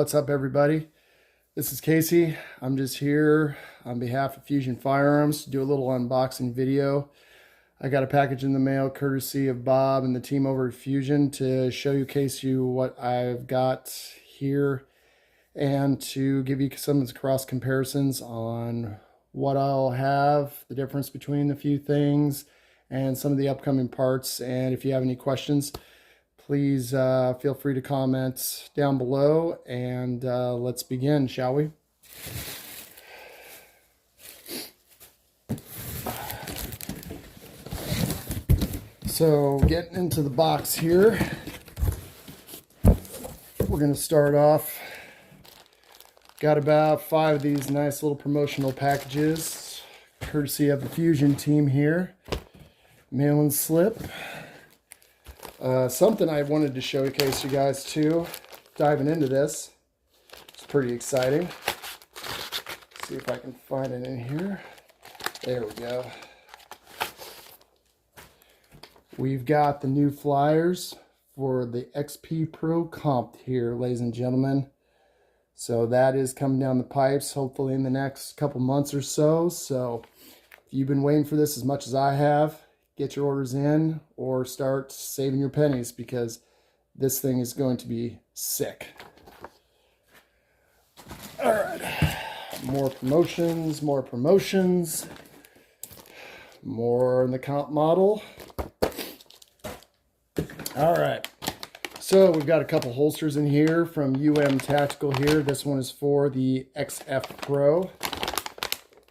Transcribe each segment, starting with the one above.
What's up, everybody? This is Casey. I'm just here on behalf of Fusion Firearms to do a little unboxing video. I got a package in the mail courtesy of Bob and the team over at Fusion to showcase you what I've got here and to give you some cross comparisons on what I'll have, the difference between a few things, and some of the upcoming parts. And if you have any questions, please feel free to comment down below, and let's begin, shall we? So getting into the box here, we're going to start off. Got about 5 of these nice little promotional packages, courtesy of the Fusion team here. Mail-in slip. Something I wanted to showcase you guys too, diving into this. It's pretty exciting. Let's see if I can find it in here. There we go. We've got the new flyers for the XP Pro Comp here, ladies and gentlemen. So that is coming down the pipes, hopefully in the next couple months or so. So if you've been waiting for this as much as I have, get your orders in or start saving your pennies, because this thing is going to be sick. All right, more promotions, more in the comp model. All right, so we've got a couple holsters in here from Tactical here. This one is for the XF Pro.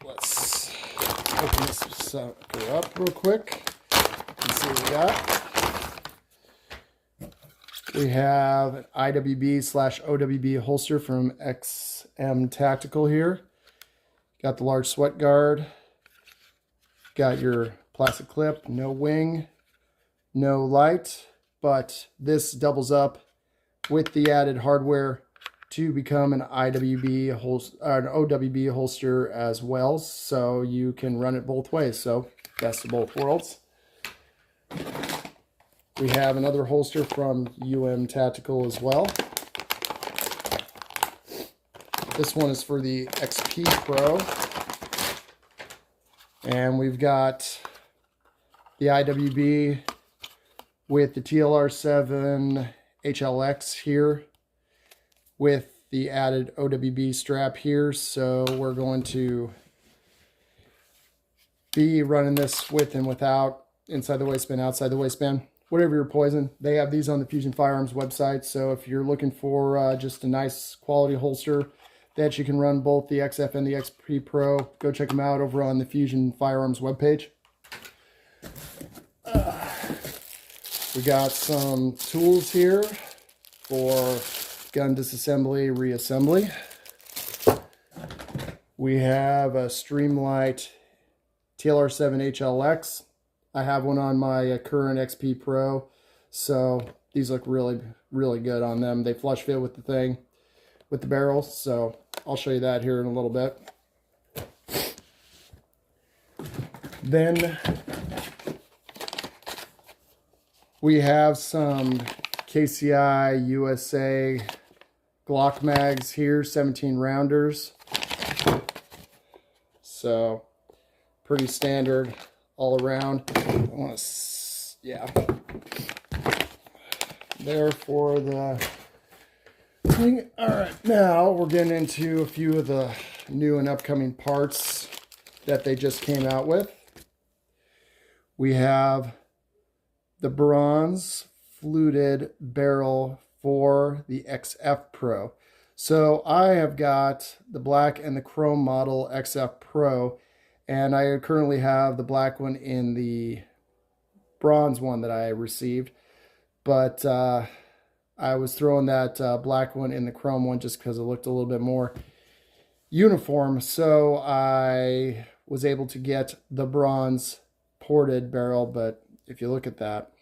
Let's open this sucker up real quick. Let's see what we got. We have an IWB/OWB holster from XM Tactical here. Got the large sweat guard. Got your plastic clip, no wing, no light, but this doubles up with the added hardware to become an IWB holster, an OWB holster as well, so you can run it both ways. So best of both worlds. We have another holster from Tactical as well. This one is for the XP Pro. And we've got the IWB with the TLR7 HLX here with the added OWB strap here. So we're going to be running this with and without, inside the waistband, outside the waistband, whatever your poison. They have these on the Fusion Firearms website. So if you're looking for just a nice quality holster that you can run both the XF and the XP Pro, go check them out over on the Fusion Firearms webpage. We got some tools here for gun disassembly, reassembly. We have a Streamlight TLR7 HLX. I have one on my current XP Pro, so these look really, really good on them. They flush fit with the thing, with the barrel, so I'll show you that here in a little bit. Then we have some KCI USA Glock mags here, 17 rounders. So pretty standard all around. Yeah. There for the thing. All right, now we're getting into a few of the new and upcoming parts that they just came out with. We have the bronze fluted barrel for the XF Pro. So I have got the black and the chrome model XF Pro, and I currently have the black one in the bronze one that I received, but I was throwing that black one in the chrome one just because it looked a little bit more uniform. So I was able to get the bronze ported barrel, but if you look at that,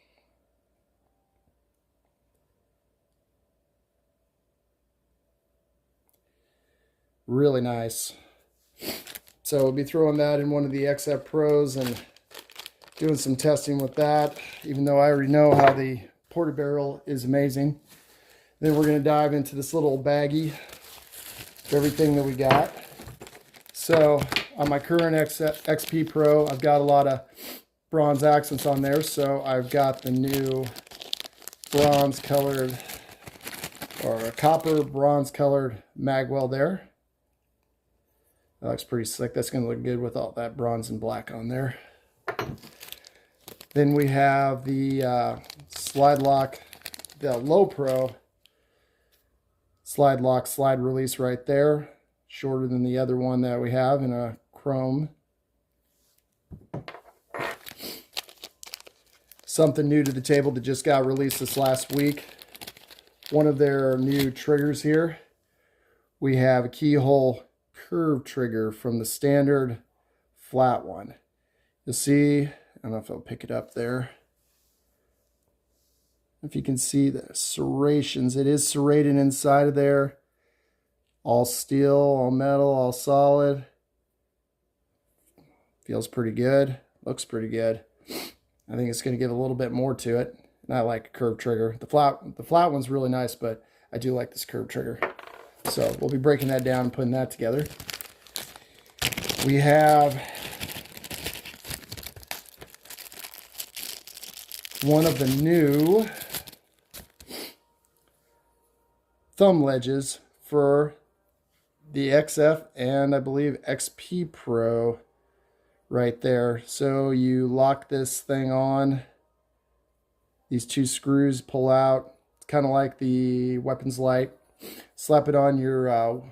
really nice. So we'll be throwing that in one of the XF Pros and doing some testing with that, even though I already know how the ported barrel is amazing. Then we're going to dive into this little baggie of everything that we got. So on my current XP Pro, I've got a lot of bronze accents on there. So I've got the new bronze colored, or a copper bronze colored magwell there. That looks pretty slick. That's going to look good with all that bronze and black on there. Then we have the slide lock, the Low Pro slide lock, slide release right there. Shorter than the other one that we have in a chrome. Something new to the table that just got released this last week. One of their new triggers here. We have a keyhole curve trigger from the standard flat one. You'll see, I don't know if I'll pick it up there. If you can see the serrations, it is serrated inside of there. All steel, all metal, all solid. Feels pretty good. Looks pretty good. I think it's going to give a little bit more to it. And I like a curved trigger. The flat one's really nice, but I do like this curved trigger. So we'll be breaking that down and putting that together. We have one of the new thumb ledges for the XF and I believe XP Pro right there. So you lock this thing on. These two screws pull out. It's kind of like the weapons light. Slap it on your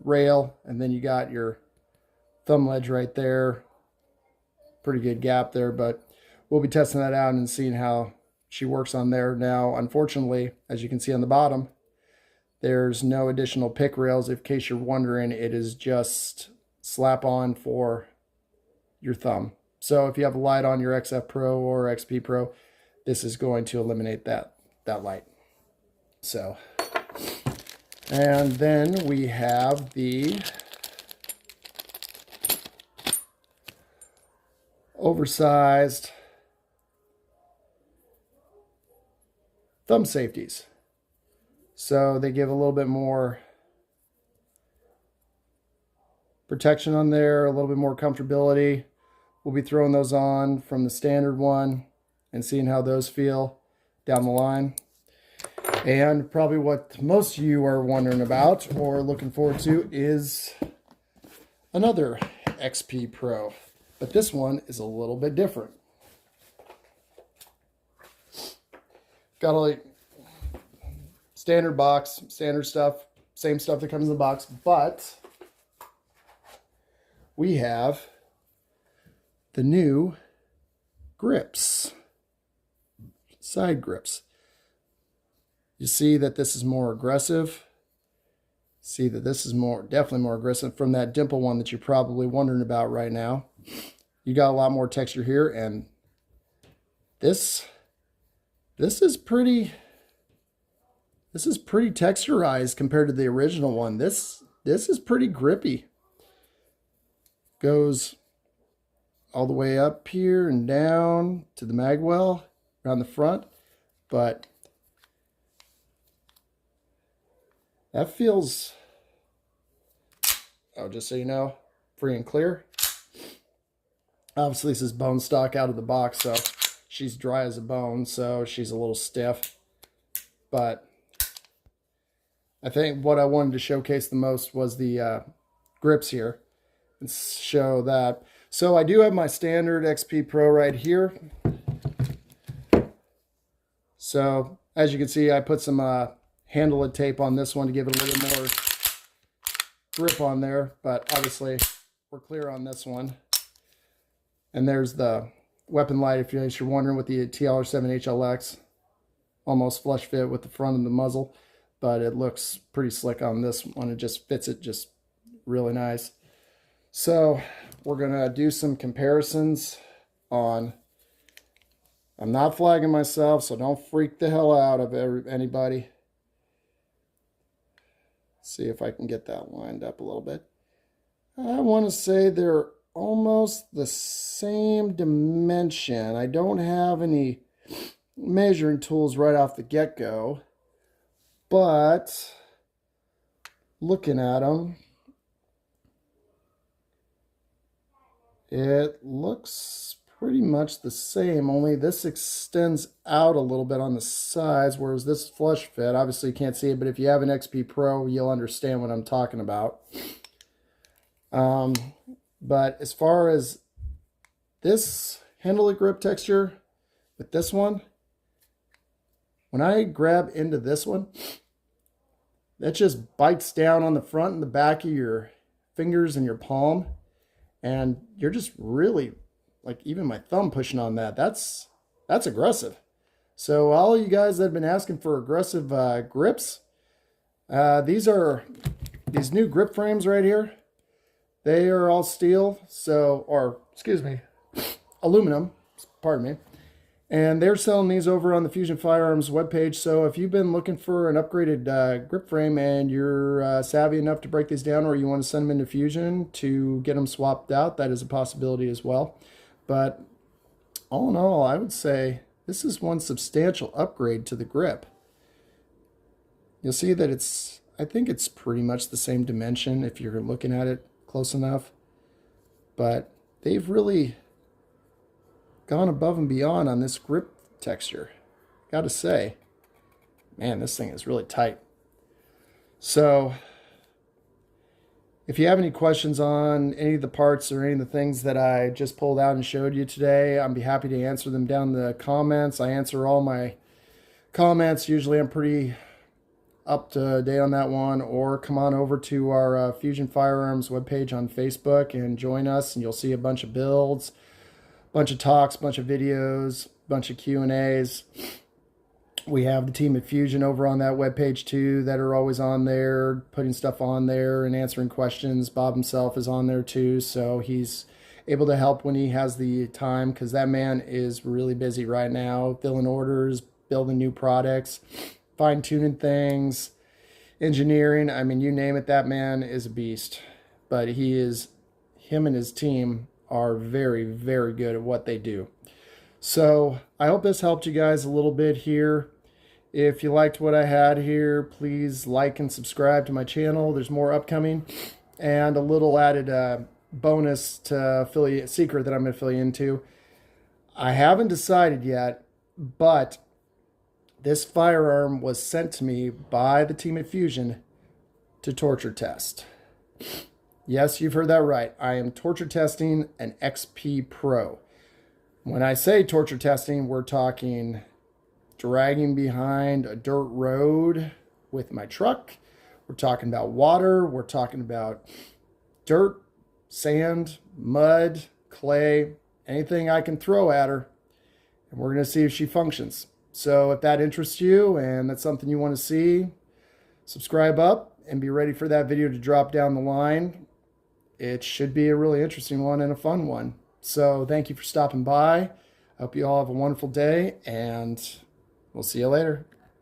rail, and then you got your thumb ledge right there. Pretty good gap there, but we'll be testing that out and seeing how she works on there. Now, unfortunately, as you can see on the bottom, there's no additional pick rails. In case you're wondering, it is just slap on for your thumb. So if you have a light on your XF Pro or XP Pro, this is going to eliminate that light. So, and then we have the oversized thumb safeties. So they give a little bit more protection on there, a little bit more comfortability. We'll be throwing those on from the standard one and seeing how those feel down the line. And probably what most of you are wondering about or looking forward to is another XP Pro. But this one is a little bit different. Got a standard box, standard stuff, same stuff that comes in the box, but we have the new grips, side grips. You see that this is more aggressive. See that this is definitely more aggressive from that dimple one that you're probably wondering about right now. You got a lot more texture here, and this is pretty texturized compared to the original one. This is pretty grippy. Goes all the way up here and down to the magwell around the front, but that feels, oh, just so you know, free and clear. Obviously, this is bone stock out of the box, so she's dry as a bone, so she's a little stiff. But I think what I wanted to showcase the most was the grips here and show that. So I do have my standard XP Pro right here. So as you can see, I put some handle tape on this one to give it a little bit more grip on there, but obviously we're clear on this one. And there's the weapon light, if you're wondering, with the TLR7 HLX. Almost flush fit with the front of the muzzle, but it looks pretty slick on this one. It just fits it just really nice. So we're gonna do some comparisons on, I'm not flagging myself, so don't freak the hell out of anybody. See if I can get that lined up a little bit. I want to say they're almost the same dimension. I don't have any measuring tools right off the get-go, but looking at them, it looks pretty much the same, only this extends out a little bit on the sides, whereas this flush fit, obviously you can't see it, but if you have an XP Pro, you'll understand what I'm talking about. But as far as this handle grip texture with this one, when I grab into this one, that just bites down on the front and the back of your fingers and your palm, and you're just really, like, even my thumb pushing on that, that's aggressive. So all you guys that have been asking for aggressive grips, these new grip frames right here. They are all steel, so, or excuse me, aluminum, pardon me. And they're selling these over on the Fusion Firearms webpage. So if you've been looking for an upgraded grip frame and you're savvy enough to break these down, or you want to send them into Fusion to get them swapped out, that is a possibility as well. But all in all, I would say this is one substantial upgrade to the grip. You'll see that I think it's pretty much the same dimension if you're looking at it close enough. But they've really gone above and beyond on this grip texture. Gotta say, man, this thing is really tight. So if you have any questions on any of the parts or any of the things that I just pulled out and showed you today, I'd be happy to answer them down in the comments. I answer all my comments. Usually I'm pretty up to date on that one. Or come on over to our Fusion Firearms webpage on Facebook and join us, and you'll see a bunch of builds, bunch of talks, bunch of videos, bunch of Q&As. We have the team at Fusion over on that webpage too that are always on there, putting stuff on there and answering questions. Bob himself is on there too, so he's able to help when he has the time, because that man is really busy right now, filling orders, building new products, fine-tuning things, engineering. I mean, you name it, that man is a beast. But him and his team are very, very good at what they do. So I hope this helped you guys a little bit here. If you liked what I had here, please like and subscribe to my channel. There's more upcoming, and a little added bonus to affiliate secret that I'm going to fill you into. I haven't decided yet, but this firearm was sent to me by the team at Fusion to torture test. Yes, you've heard that right. I am torture testing an XP Pro. When I say torture testing, we're talking dragging behind a dirt road with my truck. We're talking about water. We're talking about dirt, sand, mud, clay, anything I can throw at her. And we're going to see if she functions. So if that interests you and that's something you want to see, subscribe up and be ready for that video to drop down the line. It should be a really interesting one and a fun one. So thank you for stopping by. I hope you all have a wonderful day, and we'll see you later.